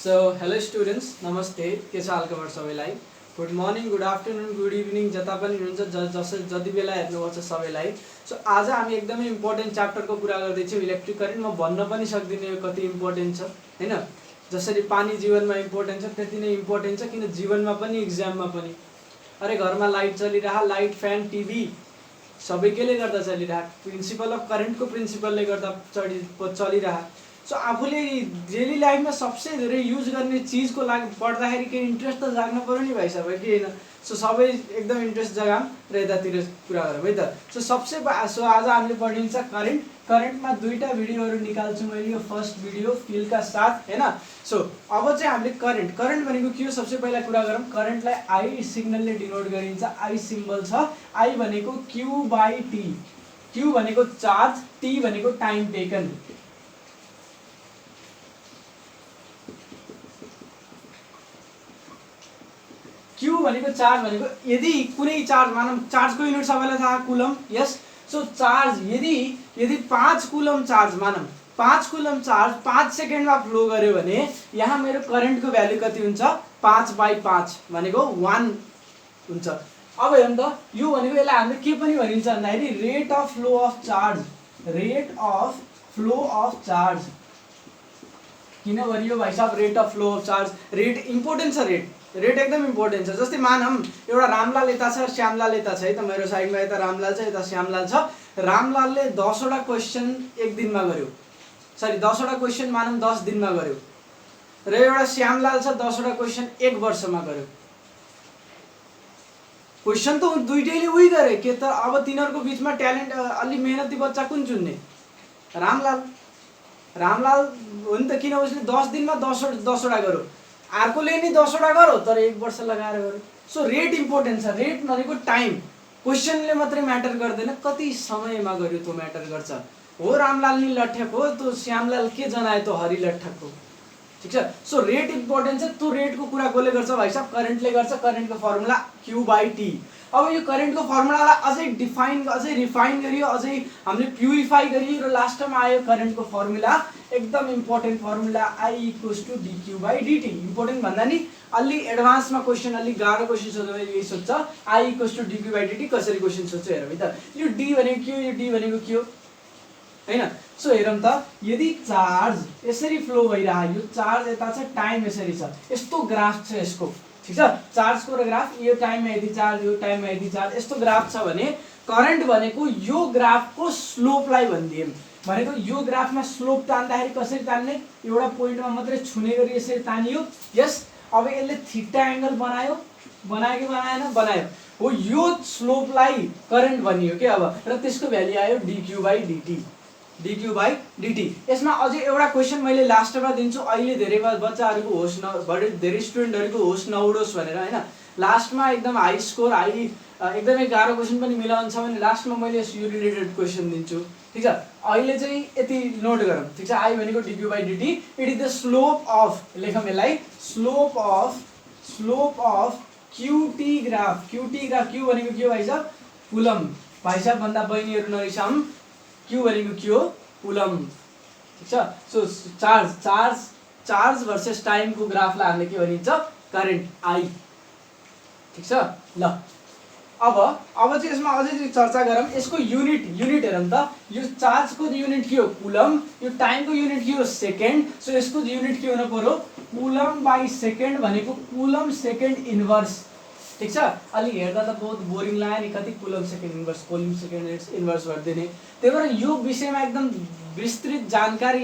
So, hello students, नमस्ते के छ हालखबर सबैलाई। Good morning, good afternoon, good evening जता पनि हुनुहुन्छ जति बेला हेर्नुहुन्छ सबैलाई। सो आज हामी एकदमै इम्पोर्टेन्ट च्याप्टरको कुरा गर्दैछौँ, इलेक्ट्रिक करेन्ट। म भन्न पनि सक्दिनँ यो कति इम्पोर्टेन्ट छ हैन। जसरी पानी जीवनमा इम्पोर्टेन्ट छ त्यति नै इम्पोर्टेन्ट छ, किन जीवनमा पनि एक्जाममा पनि। अरे घरमा लाइट चलिरहा, लाइट फ्यान टिभी सबै केले गर्दा चलिरहा, प्रिन्सिपल अफ करेन्टको प्रिन्सिपलले गर्दा चलिरहा। सो आफूले डेली लाइफमा सबसे धेरै युज गर्ने चिजको लागि पढ्दाखेरि केही इन्ट्रेस्ट त जाग्न पऱ्यो नि भाइ साहब, कि होइन। सो सबै एकदम इन्ट्रेस्ट जगाम र यतातिर कुरा गरौँ है त। सो आज हामीले पढिन्छ करेन्ट। करेन्टमा दुईवटा भिडियोहरू निकाल्छु मैले, यो फर्स्ट भिडियो फिलका साथ हैन। सो अब चाहिँ हामीले करेन्ट भनेको के हो सबसे पहिला कुरा गरौँ। करेन्टलाई आई सिग्नलले डिनोट गरिन्छ। आई सिम्बल छ। आई भनेको Q/T। Q भनेको चार्ज, T भनेको टाइम टेकन। Q भनेको चार्ज भनेको यदि कुनै चार्ज मानौँ, चार्जको युनिट सबैलाई थाहा कुलम, यस। सो चार्ज यदि 5 कुलम चार्ज मानौँ, 5 कुलम चार्ज 5 सेकेन्डमा फ्लो गर्यो भने यहाँ मेरो करेन्टको भ्यालु कति हुन्छ? 5/5 भनेको 1 हुन्छ। अब हेरौँ त, यो भनेको यसलाई हामीले के पनि भनिन्छ भन्दाखेरि rate of flow of charge. Rate of flow of charge किन भनियो भाइ साहब rate of flow of charge? Rate important छ। रेट एकदम इम्पोर्टेन्ट छ। जस्तै मानौँ एउटा रामलाल यता छ, श्यामलाल यता छ है त। मेरो साइडमा यता रामलाल छ, यता श्यामलाल छ। रामलालले 10वटा क्वेसन एक दिनमा गर्यो, सरी 10वटा क्वेसन मानौँ 10 दिनमा गर्यो, र एउटा श्यामलाल छ 10वटा क्वेसन 1 वर्षमा गर्यो। क्वेसन त दुईटैले उही गरे के त। अब तिनीहरूको बिचमा ट्यालेन्ट अलि मेहनती बच्चा कुन चुन्ने? रामलाल हो नि त, किन उसले 10 दिनमा 10वटा गर्यो। अर्कोले नि 10वटा गरो तर 1 वर्ष लगाएर गर्यो। सो रेट इम्पोर्टेन्ट छ। रेट भनेको टाइम, क्वेसनले मात्रै म्याटर गर्दैन, कति समयमा गर्यो त्यो म्याटर गर्छ। हो रामलाल नि लट्ठक हो, त्यो श्यामलाल के जनायो त्यो हरि लट्ठक हो, ठिक छ। सो रेट इम्पोर्टेन्ट छ। त्यो रेटको कुरा कसले गर्छ भाइ साहब? करेन्टले गर्छ। करेन्टको फर्मुला Q/T। अब यो करेन्टको फर्मुलालाई अझै रिफाइन गरियो, अझै हामीले प्युरिफाई गरियो र लास्टमा आयो करेन्टको फर्मुला, एकदम important formula I = dQ/dt। Important भन्दा नि अलि एडभान्समा क्वेसन, अलि गाह्रो क्वेसन सोध्यो भने यही सोध्छ, I = dQ/dt। कसरी क्वेसन सोध्छ हेरौँ है त। यो D भनेको के हो, यो D भनेको के हो हैन। सो हेरौँ त, यदि चार्ज यसरी फ्लो भइरह्यो, यो चार्ज यता छ, टाइम यसरी छ, यस्तो ग्राफ छ यसको, ठिक छ। चार्जको र ग्राफ, यो टाइममा यदि चार्ज, यो टाइममा यदि चार्ज, यस्तो ग्राफ छ भने करेन्ट भनेको यो ग्राफको स्लोपलाई भनिदिएँ। भनेको यो ग्राफमा स्लोप तान्दाखेरि कसरी तान्ने? एउटा पोइन्टमा मात्रै छुने गरी यसरी तानियो, यस। अब यसले थीटा एंगल बनायो कि बनाएन? बनायो। हो, यो स्लोपलाई करेन्ट भनियो के अब, र त्यसको भ्यालु आयो dQ/dt। dQ/dt। यसमा अझै एउटा क्वेसन मैले लास्टमा दिन्छु। अहिले धेरै बच्चाहरूको होस् धेरै स्टुडेन्टहरूको होस् नउडोस् भनेर हैन। लास्टमा एकदम हाई स्कोर, एकदमै गाह्रो क्वेसन पनि मिलाउनु छ भने लास्टमा मैले यो रिलेटेड क्वेसन दिन्छु, ठिक छ। अहिले चाहिँ यति नोट गरौँ, ठिक छ। I भनेको dQ/dt। It is the slope of, लेखौँ यसलाई, slope of QT graph. QT graph, Q भनेको के हो भाइ साहब? कुलम। भाइ साहब भन्दा बहिनीहरू नरिसाउँ, Q भनेको के हो? कुलम, ठिक छ। सो चार्ज भर्सेस टाइमको ग्राफलाई हामीले के भनिन्छ? करेन्ट I, ठिक छ। ल अब चाहिँ यसमा अझै चर्चा गरौँ। यसको युनिट हेरौँ त। यो चार्जको युनिट के हो? कुलम। यो टाइमको युनिट के हो? सेकेन्ड। सो यसको युनिट के हुनु पर्यो? कुलम/सेकेन्ड भनेको कुलम सेकेन्ड इन्भर्स, ठिक छ। अलि हेर्दा त बहुत बोरिङ लाग्यो नि, कति coulomb second inverse, coulomb second inverse गरिदिने। त्यही भएर यो विषयमा एकदम विस्तृत जानकारी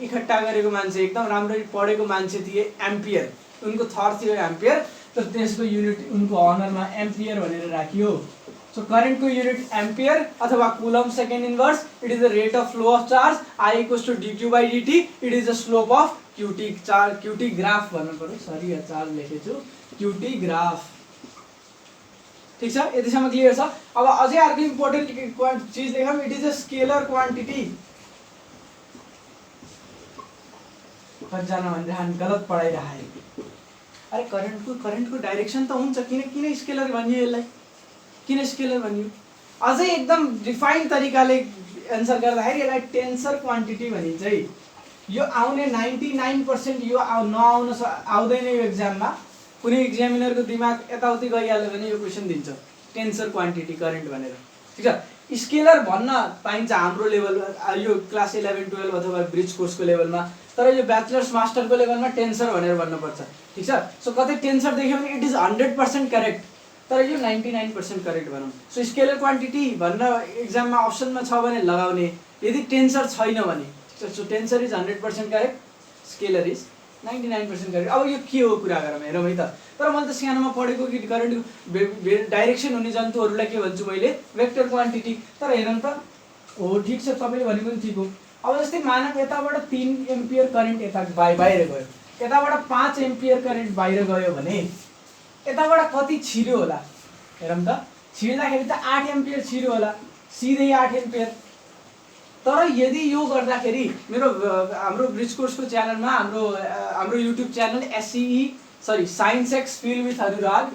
इकट्ठा गरेको मान्छे, एकदम राम्ररी पढेको मान्छे थिए एम्पियर। उनको थर थियो एम्पियर, तर त्यसको युनिट उनको अनरमा एम्पियर भनेर राखियो। सो करेन्टको युनिट एम्पियर अथवा coulomb second inverse. It is the rate of flow of charge. I = dQ/dt। It is the slope of QT graph भन्नु पर्यो, सरी यहाँ चार्ज लेखेछु, QT ग्राफ, ठिक छ। यतिसम्म क्लियर छ। अब अझै अर्को इम्पोर्टेन्ट चिज लेखौँ। It is a scalar quantity. कतिजना भनिरहन् गलत पढाइरहे। अरे करेन्टको डाइरेक्सन त हुन्छ, किन स्केलर भनियो यसलाई? किन स्केलर भनियो? अझै एकदम रिफाइन तरिकाले एन्सर गर्दाखेरि यसलाई टेन्सर क्वान्टिटी भनिन्छ है। यो आउने 99% यो आउँदैन यो एक्जाममा। कुनै एक्जामिनरको दिमाग यताउति गइहाल्यो भने यो क्वेसन दिन्छ टेन्सर क्वान्टिटी करेन्ट भनेर। ठिक छ, स्केलर भन्न पाइन्छ हाम्रो लेभल यो क्लास 11 12 अथवा ब्रिज कोर्सको लेभलमा, तर यो ब्याचलर्स मास्टरको लेभलमा टेन्सर भनेर भन्नुपर्छ। ठिक छ, सो कतै टेन्सर देख्यो भने इट इज 100% करेक्ट, तर यो 99% करेक्ट भनौँ। सो स्केलर क्वान्टिटी भनेर एक्जाममा अप्सनमा छ भने लगाउने, यदि टेन्सर छैन भने। So tensor is 100% correct, scalar is 99% correct. अब यो के हो कुरा गरौँ, हेरौँ है त। तर मैले त सानोमा पढेको कि करेन्ट डाइरेक्सन हुने जन्तुहरूलाई के भन्छु मैले, वेक्टर क्वान्टिटी। तर हेरौँ त, हो ठिक छ, तपाईँले भनेको पनि ठिक हो। अब जस्तै मानव यताबाट 3 एम्पियर करेन्ट यता बाहिर गयो, यताबाट 5 एम्पियर करेन्ट बाहिर गयो भने यताबाट कति छिर्यो होला, हेरौँ त। छिर्दाखेरि त 8 एम्पियर छिर्यो होला, सिधै 8 एम्पियर। तर यदि यो गर्दाखेरि हाम्रो ब्रिज कोर्सको च्यानलमा हाम्रो YouTube channel science X fill with Anurag,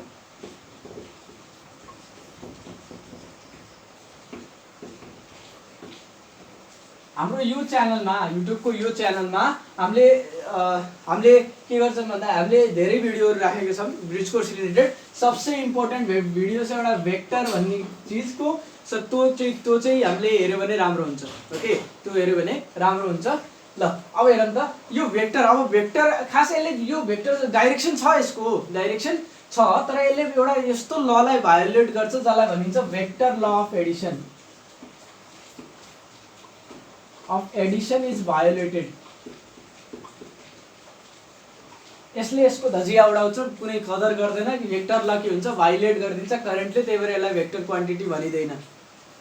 हाम्रो यो च्यानलमा, युट्युबको यो च्यानलमा हामीले के गर्छौँ भन्दा हामीले धेरै भिडियोहरू राखेका छौँ ब्रिज कोर्स रिलेटेड। सबसे इम्पोर्टेन्ट भिडियो छ एउटा वेक्टर भन्ने चिजको। सो त्यो चाहिँ हामीले हेऱ्यो भने राम्रो हुन्छ। ओके, त्यो हेऱ्यो भने राम्रो हुन्छ। ल अब हेरौँ त, यो वेक्टर, अब वेक्टर खास यसले यो वेक्टर डाइरेक्सन छ, यसको डाइरेक्सन छ, तर यसले एउटा यस्तो ललाई भायोलेट गर्छ जसलाई भनिन्छ vector law of addition. Addition is violated. यसले यसको धजिया उडाउँछ, कुनै कदर गर्दैन कि वेक्टर ल के हुन्छ, भायोलेट गरिदिन्छ करेन्टले, त्यही भएर यसलाई वेक्टर क्वान्टिटी भनिँदैन।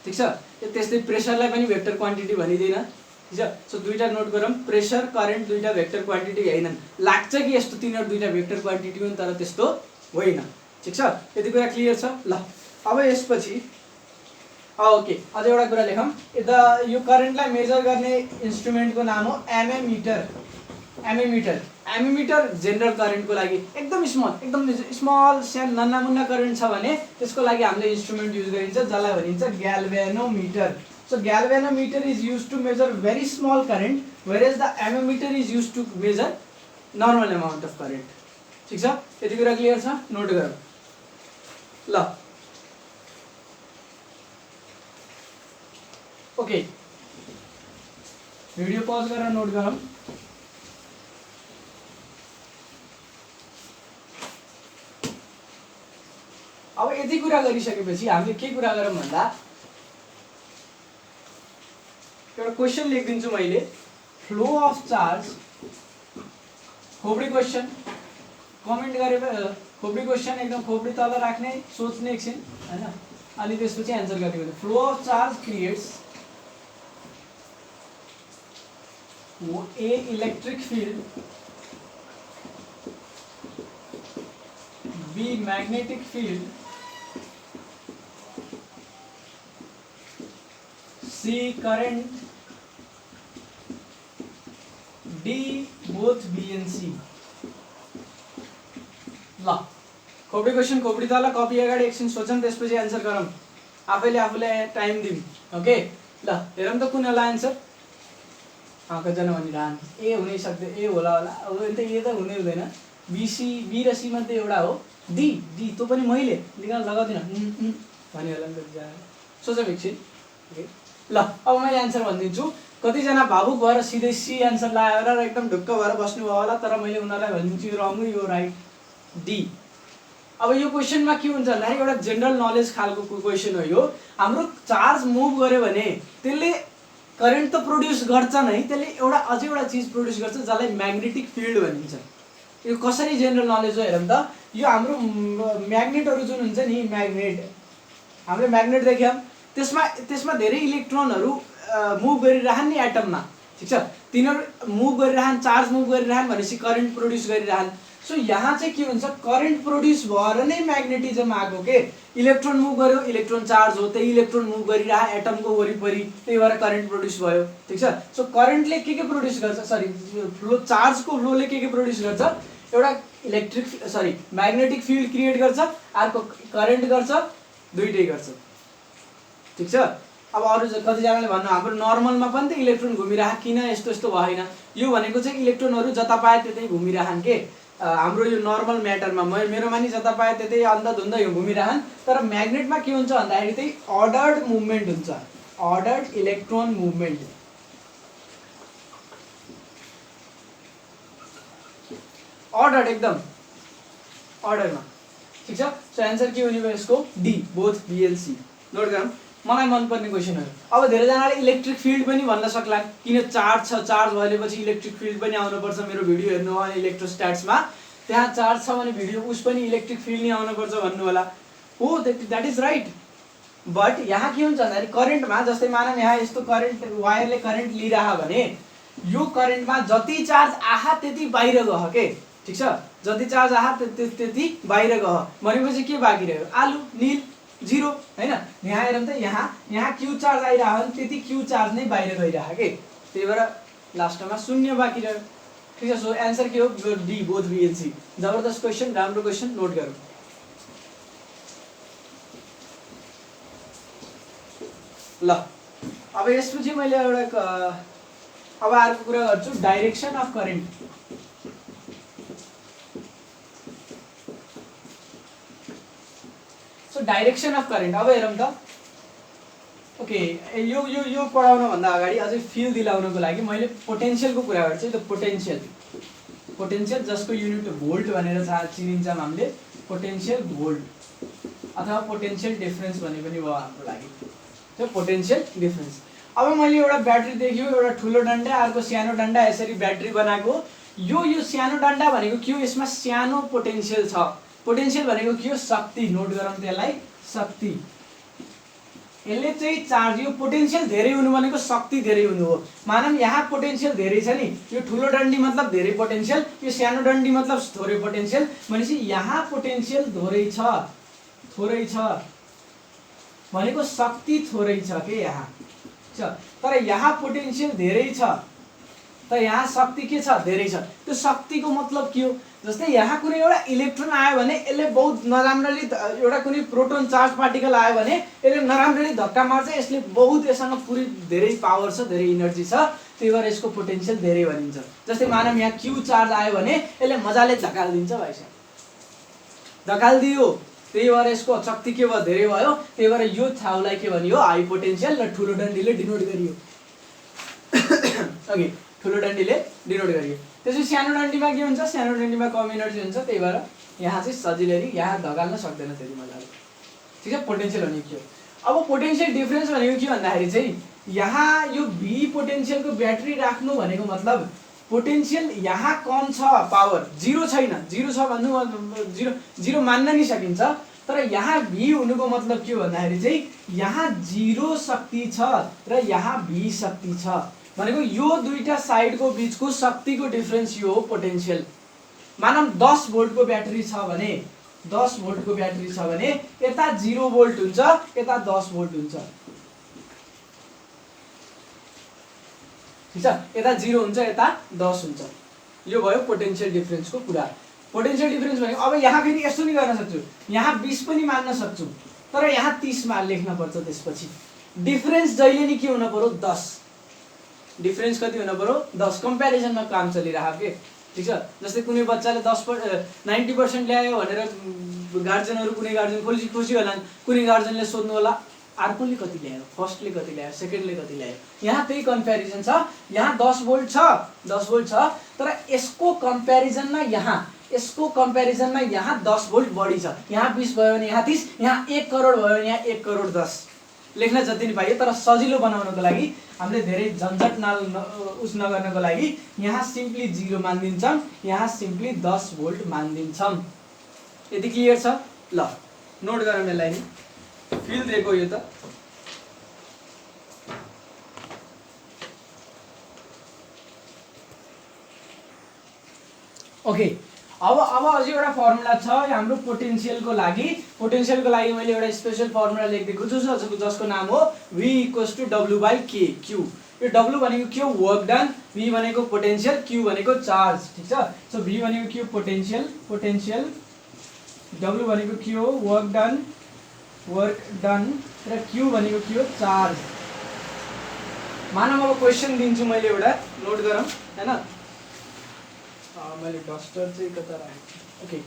ठिक छ, त्यस्तै प्रेसरलाई पनि वेक्टर क्वान्टिटी भनिँदैन। ठिक छ, सो दुईटा नोट गरौँ, प्रेसर करेन्ट दुईटा वेक्टर क्वान्टिटी होइनन्। लाग्छ कि यस्तो तिनीहरू दुईटा वेक्टर क्वान्टिटी हुन्, तर त्यस्तो होइन। ठिक छ, यति कुरा क्लियर छ। ल अब यसपछि ओके, अझ एउटा कुरा लेखौँ। यो करेन्टलाई मेजर गर्ने इन्स्ट्रुमेन्टको नाम हो एमएमिटर। एमएमिटर जेनरल करेन्टको लागि एकदम स्मल सानो नन्नामुन्ना करेन्ट छ भने त्यसको लागि हामीले इन्स्ट्रुमेन्ट युज गरिन्छ जसलाई भनिन्छ galvanometer. So galvanometer is use to measure very small current, whereas the ammeter is use to measure normal amount of current. ठिक छ, यति कुरा क्लियर छ, नोट गरौँ। ल ओके, भिडियो पज गरेर नोट गरौँ। अब यति कुरा गरिसकेपछि हामीले के कुरा गरौँ भन्दा एउटा क्वेसन लेखिदिन्छु मैले, फ्लो अफ चार्ज, खोपडी क्वेसन कमेन्ट गरे खोपडी क्वेसन एकदम खोपडी तल राख्ने, सोच्ने एकछिन हैन, अनि त्यसपछि एन्सर गर्ने। Flow of charge creates a electric field, B magnetic field, C current, D both B and C। ल खोपडी क्वेसन खोपडी तल कपी अगाडि एकछिन सोचौँ, त्यसपछि एन्सर गरौँ, आफैले आफूलाई टाइम दिउँ। ओके, ल हेरौँ त कुन होला एन्सर। कतिजना भनिरहन् ए हुनै सक्दैन, ए होला अब त ए त हुनै हुँदैन, बी र सी मध्ये एउटा हो, डी त्यो पनि मैले निकाल लगाउँदिनँ भन्यो होला नि त, सोचौँ एकछिन। ओके, ल अब मैले एन्सर भनिदिन्छु। कतिजना भावुक भएर सिधै सी एन्सर लगाएर र एकदम ढुक्क भएर बस्नुभयो होला, तर मैले उनीहरूलाई भनिदिन्छु रङ, यो राइट, डी। अब यो क्वेसनमा के हुन्छ भन्दाखेरि एउटा जेनरल नलेज खालको क्वेसन हो यो। हाम्रो चार्ज मुभ गर्यो भने त्यसले करेन्ट त प्रोड्युस गर्छ नै, त्यसले अझै एउटा चिज प्रोड्युस गर्छ जसलाई म्याग्नेटिक फिल्ड भनिन्छ। यो कसरी जेनरल नलेज हो हेरौँ त। यो हाम्रो म्याग्नेटहरू जुन हुन्छ नि, हामीले म्याग्नेट देख्यौँ, त्यसमा धेरै इलेक्ट्रोनहरू मुभ गरिरहन् नि एटममा। ठिक छ, तिनीहरू मुभ गरिरहन्, चार्ज मुभ गरिरहन् भनेपछि करेन्ट प्रोड्युस गरिरहन्। सो यहाँ चाहिँ के हुन्छ, करेन्ट प्रोड्युस भएर नै म्याग्नेटिजम आएको के, इलेक्ट्रोन मुभ गर्यो, इलेक्ट्रोन चार्ज हो, त्यही इलेक्ट्रोन मुभ गरिरह एटमको वरिपरि, त्यही भएर करेन्ट प्रोड्युस भयो। ठिक छ, सो करेन्टले के प्रोड्युस गर्छ, फ्लो, चार्जको फ्लोले के प्रोड्युस गर्छ, एउटा म्याग्नेटिक फिल्ड क्रिएट गर्छ, अर्को करेन्ट गर्छ, दुइटै गर्छ। ठिक छ, अब अरू कतिजनाले भन्नु हाम्रो नर्मलमा पनि त इलेक्ट्रोन घुमिरह किन यस्तो यस्तो भएन, यो भनेको चाहिँ इलेक्ट्रोनहरू जता पाए त्यतै घुमिरहन् के, हाम्रो यो नर्मल म्याटरमा मेरोमा नि जता पाए त्यतै अन्धधुन्ध यो घुमिरहन्। तर म्याग्नेटमा के हुन्छ भन्दाखेरि चाहिँ अर्डर्ड मुभमेन्ट हुन्छ, अर्डर्ड इलेक्ट्रोन मुभमेन्ट, अर्डर्ड एकदम अर्डरमा, ठिक छ। सो एन्सर के हुने भयो यसको D, both B and C. Note गरौँ मलाई मनपर्ने क्वेसनहरू। अब धेरैजनाले इलेक्ट्रिक फिल्ड पनि भन्न सक्ला, किन चार्ज छ, चार्ज भएपछि इलेक्ट्रिक फिल्ड पनि आउनुपर्छ, मेरो भिडियो हेर्नु हो भने इलेक्ट्रोस्ट्याट्समा त्यहाँ चार्ज छ भने भिडियो उस पनि इलेक्ट्रिक फिल्ड नै आउनुपर्छ भन्नु होला, हो द्याट इज राइट। बट यहाँ के हुन्छ भन्दाखेरि करेन्टमा जस्तै मानौँ यहाँ यस्तो करेन्ट वायरले करेन्ट लिइरह भने यो करेन्टमा जति चार्ज आहा त्यति बाहिर गयो के, ठिक छ, जति चार्ज आहा त्यति बाहिर गयो भनेपछि के बाँकी रह्यो, आलु नील जिरो हैन। यहाँ हेरौँ त यहाँ क्यू चार्ज आइरह्यो भने त्यति क्यू चार्ज नै बाहिर गइरह के, त्यही भएर लास्टमा शून्य बाँकी रह्यो, ठिक छ। सो एन्सर के हो D, both B and C. जबरदस्त क्वेसन, राम्रो क्वेसन, नोट गरौँ। ल अब यसपछि मैले एउटा अब अर्को कुरा गर्छु, direction of current. So direction of current अब हेरौँ त। ओके, यो पढाउनभन्दा अगाडि अझै फिल दिलाउनको लागि मैले पोटेन्सियलको कुरा गर्छु। त पोटेन्सियल जसको युनिट भोल्ट भनेर चिनिन्छ हामीले, पोटेन्सियल भोल्ट अथवा पोटेन्सियल डिफरेन्स भने पनि भयो हाम्रो लागि, त्यो पोटेन्सियल डिफरेन्स। अब मैले एउटा ब्याट्री देख्यो, एउटा ठुलो डन्डा अर्को सानो डन्डा, यसरी ब्याट्री बनाएको। यो सानो डन्डा भनेको के हो, यसमा सानो पोटेन्सियल छ। पोटेन्सियल भनेको के हो, शक्ति। नोट गरौँ त्यसलाई, शक्ति। यसले चाहिँ चार्ज, यो पोटेन्सियल धेरै हुनु भनेको शक्ति धेरै हुनु हो। मानौँ यहाँ पोटेन्सियल धेरै छ नि, यो ठुलो डन्डी मतलब धेरै पोटेन्सियल, यो सानो डन्डी मतलब थोरै पोटेन्सियल, भनेपछि यहाँ पोटेन्सियल थोरै छ भनेको शक्ति थोरै छ के यहाँ छ। तर यहाँ पोटेन्सियल धेरै छ त यहाँ शक्ति के छ, धेरै छ। त्यो शक्तिको मतलब के हो, जस्तै यहाँ कुनै एउटा इलेक्ट्रोन आयो भने यसले बहुत नराम्ररी, एउटा कुनै प्रोटोन चार्ज पार्टिकल आयो भने यसले नराम्ररी धक्का मार्छ, यसले बहुत, यससँग पुरै धेरै पावर छ, धेरै इनर्जी छ, त्यही भएर यसको पोटेन्सियल धेरै भनिन्छ। जस्तै मानौँ यहाँ क्यू चार्ज आयो भने यसले मजाले धकालिदिन्छ, भाइसाब धकालिदियो, त्यही भएर यसको शक्ति के भयो, धेरै भयो। त्यही भएर यो ठाउँलाई के भनियो, हाई पोटेन्सियल, र ठुलो डन्डीले डिनोट गरियो। ओके, ठुलो डन्डीले डिनोट गरियो। त्यसपछि सानो डन्डीमा के हुन्छ, सानो डन्डीमा कम इनर्जी हुन्छ, त्यही भएर यहाँ चाहिँ सजिलै यहाँ धकाल्न सक्दैन त्यति मजाले, ठिक छ। पोटेन्सियल भनेको के हो। अब पोटेन्सियल डिफरेन्स भनेको के भन्दाखेरि चाहिँ यहाँ यो भी पोटेन्सियलको ब्याट्री राख्नु भनेको मतलब पोटेन्सियल यहाँ कम छ, पावर जिरो छैन, जिरो छ भन्नु जिरो मान्न नि सकिन्छ, तर यहाँ भी हुनुको मतलब के हो भन्दाखेरि चाहिँ यहाँ जिरो शक्ति छ र यहाँ भी शक्ति छ भनेको यो दुईटा साइडको बीचको शक्तिको डिफरेन्स यो हो पोटेन्सियल। मानौँ 10 भोल्टको ब्याट्री छ भने, 10 भोल्टको ब्याट्री छ भने यता 0 भोल्ट हुन्छ, यता 10 भोल्ट हुन्छ, ठिक छ। यता 0 हुन्छ, यता 10 हुन्छ, यो भयो पोटेन्सियल डिफरेन्सको कुरा। पोटेन्सियल डिफरेन्स भनेको अब यहाँ फेरि यस्तो नि गर्न सक्छु, यहाँ 20 पनि मान्न सक्छु, तर यहाँ 30 मा लेख्न पर्छ। त्यसपछि डिफरेन्स जहिले नि के हुन पर्यो, 10। डिफरेन्स कति हुन पर्यो, 10। कम्प्यारिजनमा काम चलिरहेको के, ठिक छ। जस्तै कुनै बच्चाले 90% ल्यायो भनेर गार्जियनहरू, कुनै गार्जियन खुसी होलान्, कुनै गार्जियनले सोध्नु होला अर्कोले कति ल्यायो, फर्स्टले कति ल्यायो, सेकेन्डले कति ल्यायो। यहाँ त्यही कम्प्यारिजन छ, यहाँ 10 भोल्ट छ, 10 भोल्ट छ, तर यसको कम्प्यारिजनमा यहाँ 10 भोल्ट बढी छ। यहाँ 20 भयो भने यहाँ 30, यहाँ 1 करोड भयो भने यहाँ 1 करोड 10 लेख्न जति नि पाइयो। तर सजिलो बनाउनको लागि हामीले धेरै झन्झट उस नगर्नको लागि यहाँ सिम्पली 0 मानिदिन्छौँ, यहाँ सिम्पली 10 भोल्ट मानिदिन्छौँ। यति क्लियर छ। ल नोट गरौँ यसलाई नि, फिल दिएको यो त। ओके, अब अझै एउटा फर्मुला छ हाम्रो पोटेन्सियलको लागि मैले एउटा स्पेशल फर्मुला लेखिदिएको छु जसको नाम हो V = W/K Q। यो W भनेको के हो, वर्क डन, V भनेको पोटेन्सियल, Q भनेको चार्ज, ठिक छ। सो V भनेको के हो, पोटेन्सियल, W भनेको के हो, वर्क डन, र Q भनेको के हो, चार्ज। मानव अब क्वेसन दिन्छु मैले एउटा, नोट गरौँ हैन। मैले डस्टर चाहिँ कता राखेँ, ओके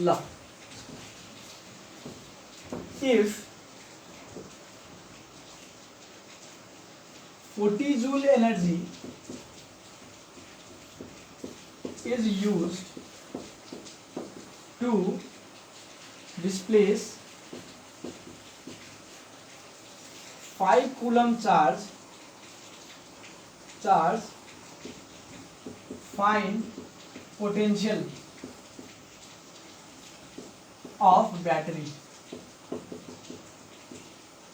ल। If 40 joule energy is used to displace 5 coulomb charge, find potential of battery।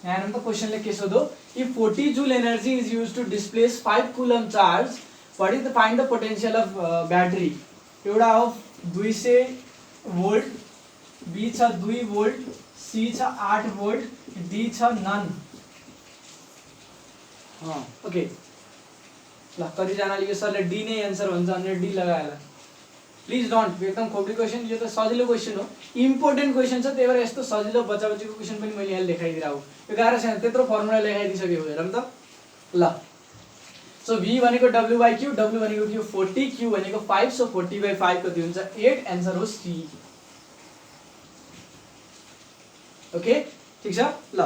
यहाँ तो क्वेश्चन ले के सोधो, if 40 joule energy is used to displace 5 coulomb charge, what is the find the potential of battery। एउटा हो 200 volt, be छ 2 volt, C छ 8 volt, D छ non. Okay ल, कतिजनाले यो सरले डी नै एन्सर भन्छ भने डी लगाएर प्लिज डोन्ट, एकदम खोपडी क्वेसन, यो त सजिलो क्वेसन हो, इम्पोर्टेन्ट क्वेसन छ, त्यही भएर यस्तो सजिलो बच्चा बच्चीको क्वेसन पनि मैले यहाँ लेखाइदिरहेको। यो गाह्रो छैन, त्यत्रो फर्मुला लेखाइदिइसकेको हेरौँ त ल। सो v भनेको w बाई क्यू, w भनेको क्यू 40, क्यू भनेको 5, सो 40 बाई 5 कति हुन्छ 8, एन्सर हो सी। ओके ठीक छ ल,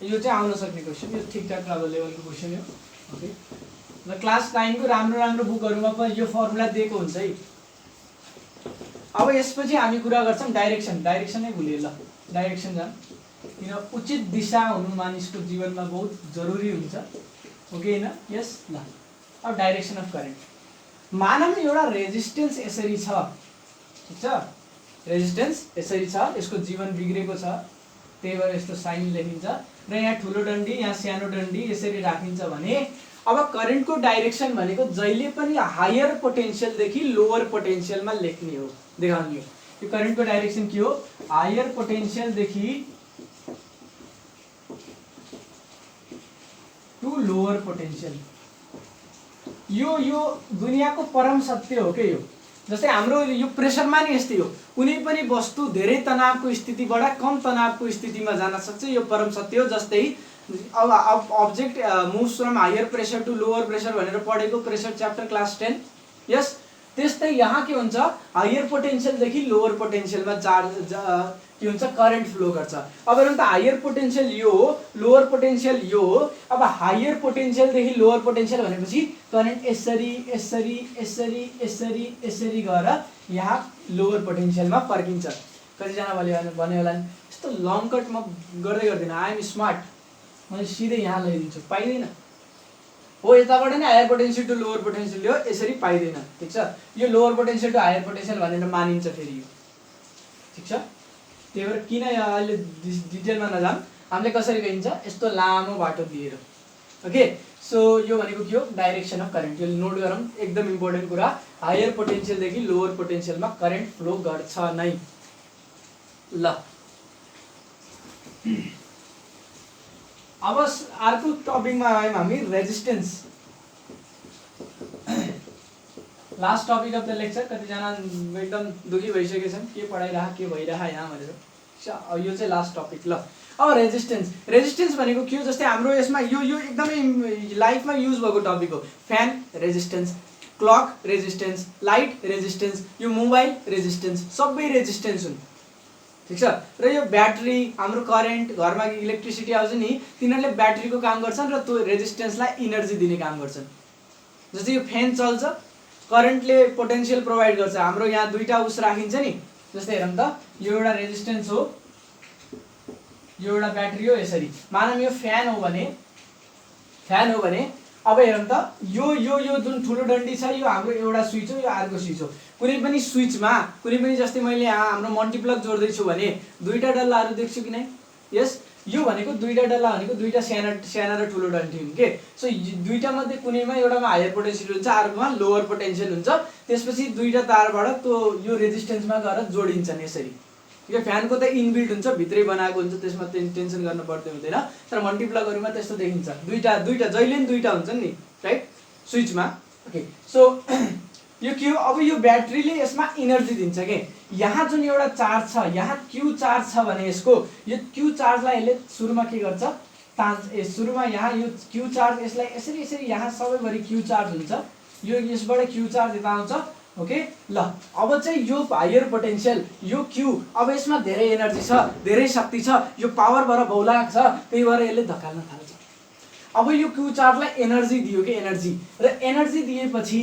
यो चाहिँ आउन सक्ने क्वेसन, यो ठिकठाक अब लेभलको क्वेसन हो। ओके ल, क्लास 9 को राम्रो राम्रो बुकहरुमा पनि यो फर्मुला दिएको हुन्छ है। अब यसपछि हामी कुरा गर्छौं डाइरेक्सन, डाइरेक्सन नै भुलिए ल, डाइरेक्सन जान, किन उचित दिशा हुनु मानिसको जीवनमा बहुत जरुरी हुन्छ। ओके हैन, यस ल। अब डाइरेक्सन अफ करेन्ट, मानौं एउटा रेजिस्टेन्स यसरी छ, ठीक छ, रेजिस्टेन्स यसरी छ, यसको जीवन बिग्रेको छ, त्यही भएर यस्तो साइन लेखिन्छ र यहाँ ठुलो डन्डी यहाँ सानो डन्डी यसरी राखिन्छ भने अब करेन्टको डाइरेक्सन भनेको जहिले पनि हायर पोटेन्शियल देखि लोअर पोटेन्शियलमा लेख्ने हो, देखाउनु। यो करेन्टको डाइरेक्सन के हो, हायर पोटेन्शियल देखि टु लोअर पोटेन्शियल। यो दुनियाको परम सत्य हो के यो। जस्तै हाम्रो यो प्रेसरमा नि यस्तै हो, कुनै पनि वस्तु धेरै तनावको स्थितिबाट कम तनावको स्थितिमा जान सक्छ, यो परम सत्य हो। जस्तै अब object moves from higher pressure to lower pressure भनेर पढेको प्रेसर च्याप्टर क्लास 10, यस। त्यस्तै यहाँ के हुन्छ, हायर पोटेन्शियल देखि लोअर पोटेन्शियलमा चार्ज के हुन्छ, करंट फ्लो गर्छ। अब हेर्नु त, हायर पोटेन्शियल यो हो, लोअर पोटेन्शियल यो हो। अब हायर पोटेन्शियल देखि लोअर पोटेन्शियल भनेपछि करंट यसरी यसरी यसरी यसरी यसरी गएर यहाँ लोअर पोटेन्शियलमा फर्किन्छ। कतिजना भन्यो होला नि, यस्तो लङ कट म गर्दै गर्दिन, आई एम स्मार्ट, मैले सिधै यहाँ ल्याइदिन्छु, पाइदैन हो। यताबाट नै higher potential to lower potential हो, यसरी पाइदैन, ठीक छ। यो lower potential to higher potential भनेर मानिन्छ फेरि यो, ठीक छ। त्यही भएर किन अहिले डिटेलमा नजाम, हामीले कसरी गइन्छ, यस्तो लामो बाटो दिएर। ओके, सो यो भनेको के हो, डाइरेक्सन अफ करेन्ट। यो नोट गरौँ, एकदम इम्पोर्टेन्ट कुरा, हायर पोटेन्शियल देखि लोअर पोटेन्शियलमा करेन्ट फ्लो गर्छ नै ल। अब अर्को टपिकमा आयौँ हामी, resistance. Last topic of the lecture. कतिजना एकदम दुखी भइसकेका छन्, के पढाइरह के भइरह यहाँ भनेर, यो चाहिँ लास्ट टपिक ल। अब रेजिस्टेन्स, रेजिस्टेन्स भनेको के हो, जस्तै हाम्रो यसमा यो एकदमै लाइफमा युज भएको टपिक हो। Fan resistance, clock resistance, light resistance, यो मोबाइल रेजिस्टेन्स, सबै रेजिस्टेन्स हुन्, ठीक छ। र यो ब्याट्री, हाम्रो करेन्ट, घरमा इलेक्ट्रिसिटी आउँछ नि, तिनीहरूले ब्याट्रीको काम गर्छन् र त्यो रेजिस्टेन्सलाई इनर्जी दिने काम गर्छन्। जस्तै यो फ्यान चल्छ, करेन्टले पोटेन्शियल प्रोभाइड गर्छ। हाम्रो यहाँ दुईटा उस राखिन्छ नि, जस्तै हेरौँ त, यो एउटा रेजिस्टेन्स हो, यो एउटा ब्याट्री हो, यसरी। मानौँ यो फ्यान हो भने अब हेरौँ त, यो जुन ठुलो डन्डी छ, यो हाम्रो एउटा स्विच हो, यो अर्को स्विच हो। कुनै पनि स्विचमा, कुनै पनि, जस्तै मैले यहाँ हाम्रो मल्टिप्लग जोड्दैछु भने दुईटा डल्लाहरू देख्छु कि नै, यस। यो भनेको दुईटा डल्ला भनेको दुईटा साना र ठुलो डन्डी हुन् के। सो दुईटा मध्ये कुनैमा एउटामा हायर पोटेन्शियल हुन्छ, अर्कोमा लोअर पोटेन्शियल हुन्छ। त्यसपछि दुईटा तारबाट त्यो यो रेजिस्टेन्समा गएर जोडिन्छन् यसरी। यो फ्यानको त इनबिल्ट हुन्छ, भित्रै बनाएको हुन्छ, त्यसमा टेन्सन गर्न पर्दै हुँदैन। तर मल्टिप्लगहरुमा त्यस्तो देखिन्छ, दुईटा जहिले नि दुईटा हुन्छन् नि, राइट, स्विचमा। ओके, सो यो के हो, अब यो ब्याट्रीले यसमा इनर्जी दिन्छ के। यहाँ जुन एउटा चार्ज छ, यहाँ क्यू चार्ज छ भने यसको यो क्यू चार्जलाई यसले सुरुमा के गर्छ, सुरुमा यहाँ यो क्यू चार्ज यसलाई यसरी यसरी यहाँ सबैभरि क्यू चार्ज हुन्छ, यो यसबाट क्यू चार्ज यता आउँछ। ओके ल अब चाहिँ यो हायर पोटेन्शियल यो क्यू, अब यसमा धेरै एनर्जी छ, धेरै शक्ति छ, यो पावरबाट बौलाएको छ, त्यही भएर यसले धकाल्न थाल्छ। अब यो क्यू चार्जलाई एनर्जी दियो कि एनर्जी, र एनर्जी दिएपछि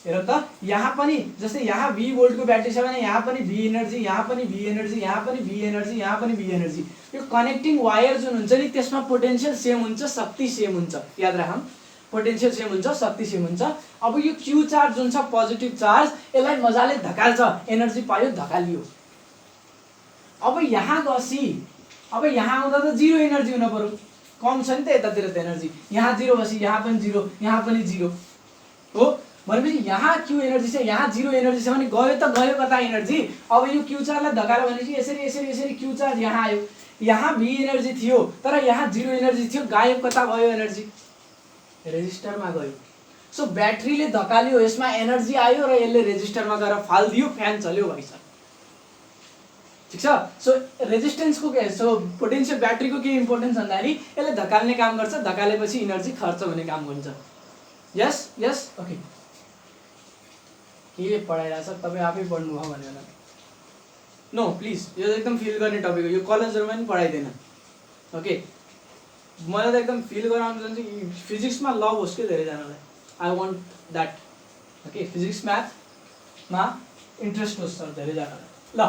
हेर त यहाँ पनि जस्तै यहाँ V भोल्टको ब्याट्री छ भने यहाँ पनि V एनर्जी, यहाँ पनि V एनर्जी, यहाँ पनि V एनर्जी, यहाँ पनि V एनर्जी। यो कनेक्टिङ वायर जुन हुन्छ नि त्यसमा पोटेन्शियल सेम हुन्छ, शक्ति सेम हुन्छ, याद राखौँ पोटेन्शियल सेम हुन्छ, शक्ति सेम हुन्छ। अब यो क्यू चार्ज जुन छ पोजिटिभ चार्ज, यसलाई मजाले धकाल्छ, एनर्जी पायो धकालियो। अब यहाँ गसी, अब यहाँ आउँदा त जिरो एनर्जी हुन पर्यो, कम छ नि त यतातिर त एनर्जी, यहाँ जिरो बसी यहाँ पनि जिरो, यहाँ पनि जिरो हो भनेपछि यहाँ क्यू एनर्जी छ, यहाँ जिरो एनर्जी छ भने गयो त गयो कता एनर्जी। अब यो क्यू चार्जलाई धकाल्यो भनेपछि यसरी यसरी यसरी क्यू चार्ज यहाँ आयो, यहाँ V एनर्जी थियो तर यहाँ जिरो एनर्जी थियो, गायब कता भयो एनर्जी, रेजिस्टरमा गयो। सो ब्याट्रीले धकाल्यो, यसमा एनर्जी आयो र यसले रेजिस्टरमा गएर फालिदियो, फ्यान चल्यो भाइ सर, ठिक छ। सो रेजिस्टेन्सको के, सो पोटेन्शियल ब्याट्रीको के इम्पोर्टेन्स भन्दाखेरि यसले धकाल्ने काम गर्छ, धकालेपछि एनर्जी खर्च हुने काम हुन्छ। यस यस ओके, के पढाइरहेछ तपाईँ आफै पढ्नु हो भनेर नो प्लिज, यो एकदम फिल गर्ने टपिक हो, यो कलेजहरूमा पनि पढाइँदैन। ओके मलाई त एकदम फिल गराउनु चाहिँ फिजिक्समा लभ होस् कि धेरैजनालाई, I want that. Okay physics म्याथमा इन्ट्रेस्ट होस् सर धेरैजनालाई। ल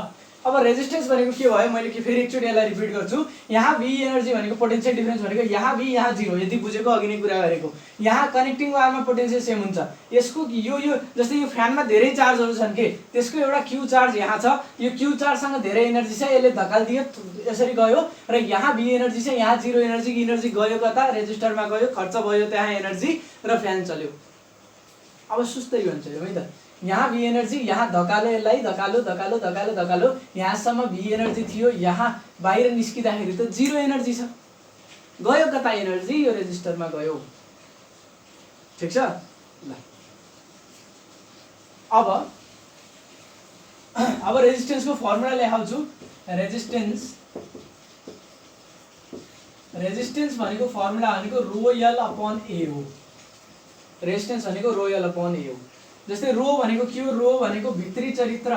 अब रेजिस्टेन्स भनेको के भयो, मैले के फेरि एकचोटि यसलाई रिपिट गर्छु। यहाँ V एनर्जी भनेको पोटेन्शियल डिफरेन्स भनेको यहाँ V यहाँ जिरो, यति बुझेको अघि नै कुरा गरेको। यहाँ कनेक्टिङ वायरमा पोटेन्शियल सेम हुन्छ, यसको यो जस्तै यो फ्यानमा धेरै चार्जहरू छन् के, त्यसको एउटा क्यू चार्ज यहाँ छ, यो क्यू चार्जसँग धेरै एनर्जी छ, यसले धकालिदियो यसरी गयो, र यहाँ V एनर्जी छ, यहाँ जिरो एनर्जी, एनर्जी गयो कता रेजिस्टरमा गयो, खर्च भयो त्यहाँ एनर्जी र फ्यान चल्यो। अब सुस्तै भन्छ है त, यहाँ V एनर्जी, यहाँ धकालो, यसलाई धकालो धकालो धकालो धकालो, यहाँसम्म V एनर्जी थियो, यहाँ बाहिर निस्किँदाखेरि त जिरो एनर्जी छ, गयो कता एनर्जी, यो रेजिस्टरमा गयो, ठिक छ। ल अब रेजिस्टेन्सको फर्मुला लेखाउँछु। रेजिस्टेन्स भनेको फर्मुला भनेको रो एल अपन ए हो, रेजिस्टेन्स भनेको रो एल अपन ए हो। जस्तै रो भनेको के हो, रो भनेको भित्री चरित्र,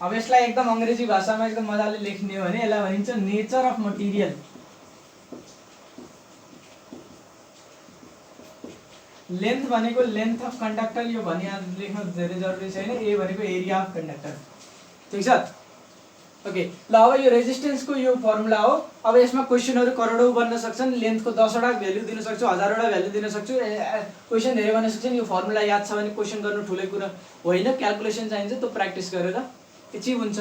अब यसलाई एकदम अंग्रेजी भाषामा एकदम मजाले लेख्ने हो भने यसलाई भनिन्छ नेचर अफ मटेरियल। लेन्थ भनेको लेन्थ अफ कन्डक्टर, यो भनि लेख्न धेरै जरुरी छैन। ए भनेको एरिया अफ कन्डक्टर, ठिक छ। ओके ल अब यो रेजिस्टेन्सको यो फर्मुला हो। अब यसमा क्वेसनहरु करोडौं बन्न सक्छन्, लेन्थको 10 वटा भ्यालु दिन सक्छु, 1000 वटा भ्यालु दिन सक्छु, क्वेसन धेरै बन्न सक्छन्। यो फर्मुला याद छ भने क्वेसन गर्नु ठुलै कुरा होइन, क्याल्कुलेसन चाहिन्छ, त्यो प्र्याक्टिस गरेर एचिभ हुन्छ,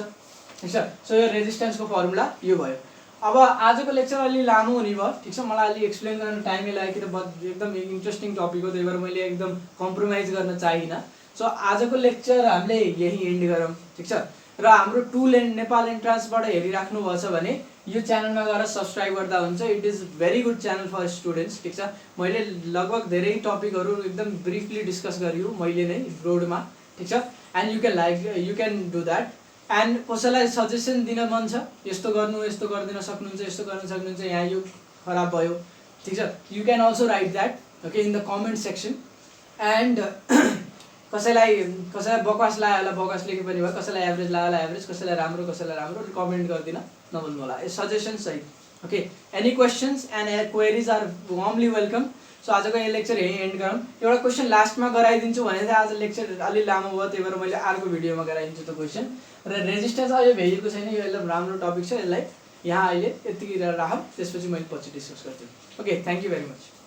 ठीक छ। सो यो रेजिस्टेन्सको फर्मुला यो भयो। अब आजको लेक्चर अलि लामो हुने भयो, ठीक छ। मलाई अलि एक्सप्लेन गर्न टाइमै लाग्यो कि एकदम इन्ट्रेस्टिङ टपिक हो, त्यही भएर मैले एकदम कम्प्रोमाइज गर्न चाहिनँ। सो आजको लेक्चर हामीले यही एन्ड गरौँ, ठीक छ। र हाम्रो टुल एन्ड नेपाल एन्ट्रान्सबाट हेरिराख्नु भएको छ भने यो च्यानलमा गएर सब्स्क्राइब गर्दा हुन्छ। It is very good channel for students, ठीक छ। मैले लगभग धेरै टपिकहरू एकदम ब्रिफली डिस्कस गरियो मैले नै ब्रोडमा, ठीक छ। And you can do that. And कसैलाई सजेसन दिन मन छ, यस्तो गर्नु, यस्तो गरिदिन सक्नुहुन्छ, यस्तो गर्न सक्नुहुन्छ, यहाँ यो खराब भयो, ठीक छ, you can also right that, okay, in the comment section. And कसैलाई बकवास लाग्यो होला बकवास लेखे पनि भयो, कसैलाई एभरेज लाग्यो होला एभरेज, कसैलाई राम्रो कमेन्ट गरिदिन नभन्नु होला, सजेसन सहित, okay. Any questions and queries are warmly welcome. So आजको यो लेक्चर यही एन्ड गरौँ। एउटा क्वेसन लास्टमा गराइदिन्छु भने चाहिँ आज लेक्चर अलि लामो भयो, त्यही भएर मैले अर्को भिडियोमा गराइदिन्छु त्यो क्वेसन। र रेजिस्टेन्स अझै भ्याइएको छैन, यो एकदम राम्रो टपिक छ, यसलाई यहाँ अहिले यतिकै राखौँ, त्यसपछि मैले पछि डिस्कस गर्छु। Okay, thank you very much.